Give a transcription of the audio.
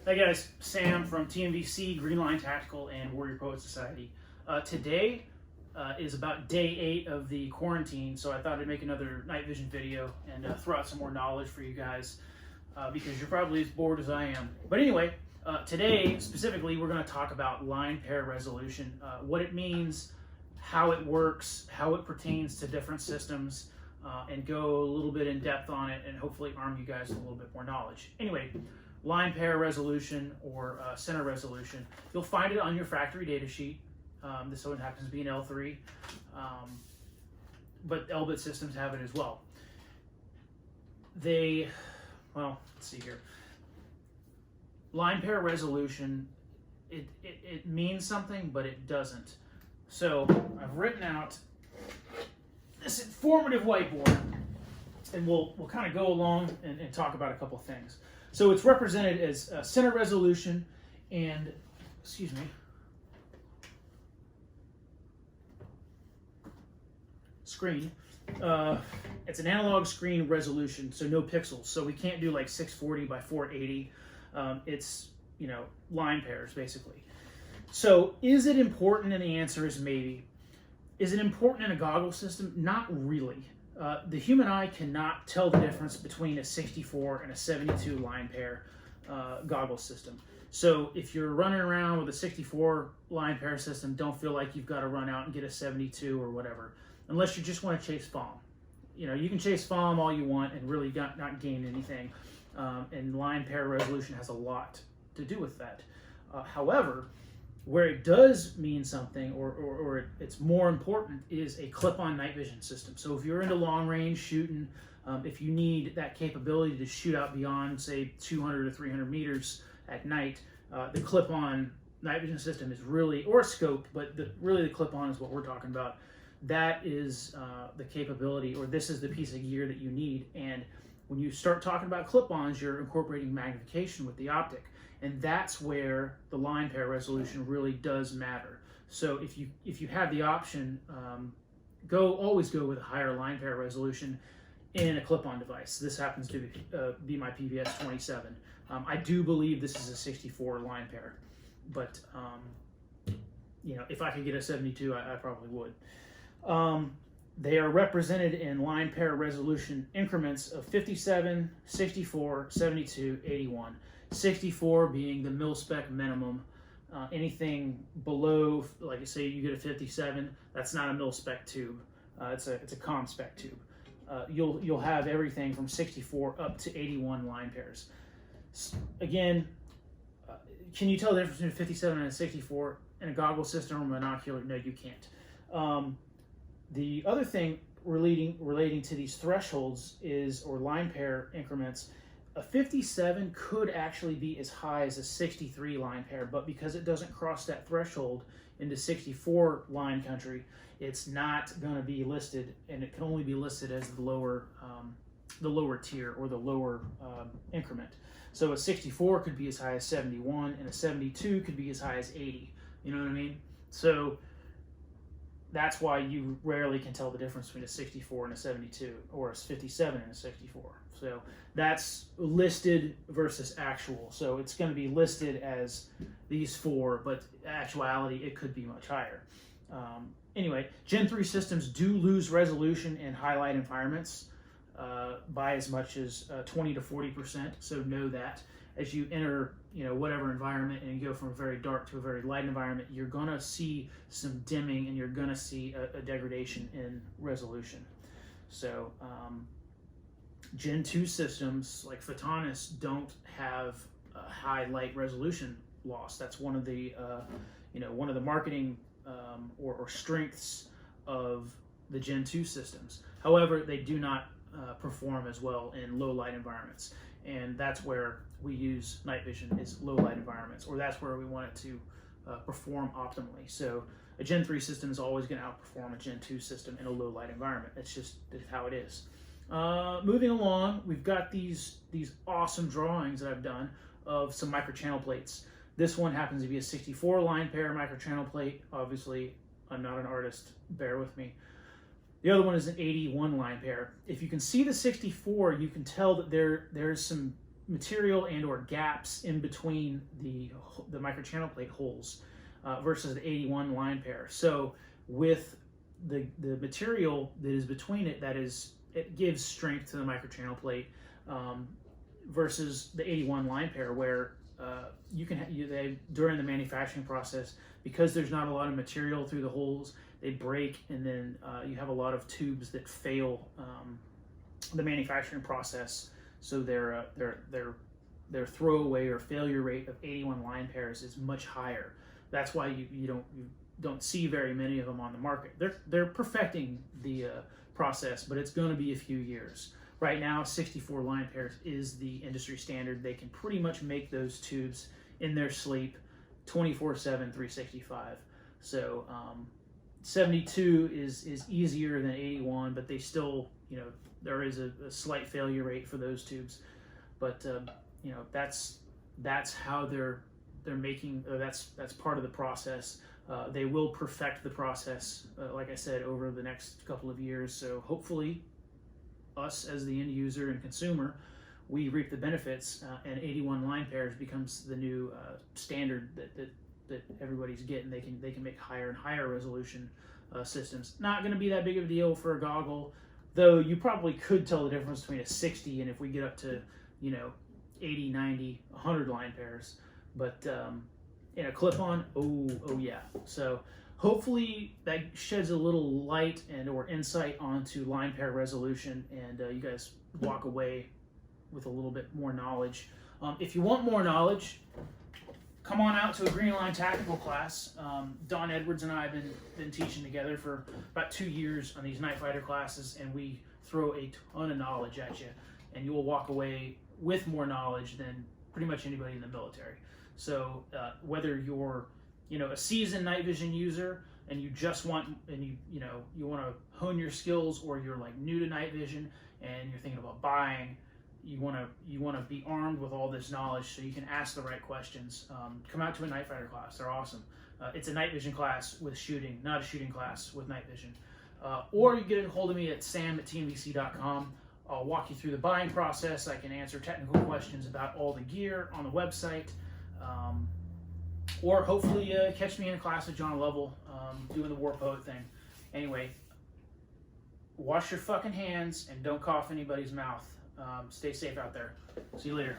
Hey guys, Sam from TMVC, Green Line Tactical, and Warrior Poet Society. Today is about day 8 of the quarantine, so I thought I'd make another night vision video and throw out some more knowledge for you guys because you're probably as bored as I am. But anyway, today specifically we're going to talk about line pair resolution, what it means, how it works, how it pertains to different systems, and go a little bit in depth on it and hopefully arm you guys with a little bit more knowledge. Anyway, line pair resolution or center resolution. You'll find it on your factory data sheet. This one happens to be an L3, but Elbit systems have it as well. Let's see here. Line pair resolution, it means something, but it doesn't. So I've written out this informative whiteboard, and we'll kind of go along and talk about a couple things. So it's represented as center resolution and, screen. It's an analog screen resolution, so no pixels. So we can't do like 640 by 480. It's, line pairs basically. So is it important? And the answer is maybe. Is it important in a goggle system? Not really. The human eye cannot tell the difference between a 64 and a 72 line pair goggle system. So if you're running around with a 64 line pair system, don't feel like you've got to run out and get a 72 or whatever, unless you just want to chase FOM. You can chase FOM all you want and really not gain anything. And line pair resolution has a lot to do with that. However, where it does mean something, or it's more important, is a clip-on night vision system. So if you're into long-range shooting, if you need that capability to shoot out beyond, say, 200 or 300 meters at night, the clip-on night vision system is really, or a scope, but really the clip-on is what we're talking about. That is the capability, or this is the piece of gear that you need. And when you start talking about clip-ons, you're incorporating magnification with the optic. And that's where the line pair resolution really does matter. So if you have the option, always go with a higher line pair resolution in a clip-on device. This happens to be my PVS 27. I do believe this is a 64 line pair, but if I could get a 72, I probably would. They are represented in line pair resolution increments of 57, 64, 72, 81. 64 being the mil-spec minimum. Anything below, like say you get a 57, that's not a mil-spec tube. It's a com-spec tube. You'll have everything from 64 up to 81 line pairs. Again, can you tell the difference between a 57 and a 64 in a goggle system or monocular? No, you can't. The other thing relating to these thresholds or line pair increments, a 57 could actually be as high as a 63 line pair, but because it doesn't cross that threshold into 64 line country, it's not going to be listed, and it can only be listed as the lower tier or the lower increment. So a 64 could be as high as 71, and a 72 could be as high as 80. You know what I mean? So that's why you rarely can tell the difference between a 64 and a 72, or a 57 and a 64. So that's listed versus actual. So it's going to be listed as these four, but actuality, it could be much higher. Anyway, Gen 3 systems do lose resolution in highlight environments by as much as 20 to 40%. So know that as you enter, whatever environment, and you go from a very dark to a very light environment, you're gonna see some dimming, and you're gonna see a degradation in resolution. So Gen 2 systems like Photonis don't have a high light resolution loss. That's one of the marketing or strengths of the Gen 2 systems. However, they do not perform as well in low light environments, and that's where we use night vision, is low light environments, or that's where we want it to perform optimally. So a Gen 3 system is always going to outperform a Gen 2 system in a low light environment. That's how it is. Moving along, we've got these awesome drawings that I've done of some microchannel plates. This one happens to be a 64 line pair microchannel plate. Obviously, I'm not an artist, bear with me. The other one is an 81 line pair. If you can see the 64, you can tell that there's some material and or gaps in between the microchannel plate holes versus the 81 line pair. So with the material that is between it, it gives strength to the microchannel plate versus the 81 line pair, where you can during the manufacturing process, because there's not a lot of material through the holes, they break, and then you have a lot of tubes that fail the manufacturing process. So their throwaway or failure rate of 81 line pairs is much higher. That's why you don't see very many of them on the market. They're perfecting the process, but it's going to be a few years. Right now, 64 line pairs is the industry standard. They can pretty much make those tubes in their sleep 24/7, 365. So 72 is easier than 81, but they still, there is a slight failure rate for those tubes. But that's how they're making. That's part of the process. They will perfect the process, like I said, over the next couple of years. So hopefully, us as the end user and consumer, we reap the benefits, and 81 line pairs becomes the new standard that everybody's getting. They can make higher and higher resolution systems. Not going to be that big of a deal for a goggle, though. You probably could tell the difference between a 60 and if we get up to 80, 90, 100 line pairs. But in a clip-on, oh yeah. So hopefully that sheds a little light and or insight onto line pair resolution, and you guys walk away with a little bit more knowledge. If you want more knowledge, come on out to a Green Line Tactical class. Don Edwards and I have been teaching together for about 2 years on these night fighter classes, and we throw a ton of knowledge at you, and you will walk away with more knowledge than pretty much anybody in the military. So whether you're a seasoned night vision user and you just want you want to hone your skills, or you're like new to night vision and you're thinking about buying, you want to be armed with all this knowledge so you can ask the right questions. Come out to a night fighter class. They're awesome. It's a night vision class with shooting, not a shooting class with night vision. Or you get a hold of me at sam@tmvc.com. I'll walk you through the buying process. I can answer technical questions about all the gear on the website. Or hopefully catch me in a class with John Lovell doing the War Poet thing. Anyway, wash your fucking hands and don't cough anybody's mouth. Stay safe out there. See you later.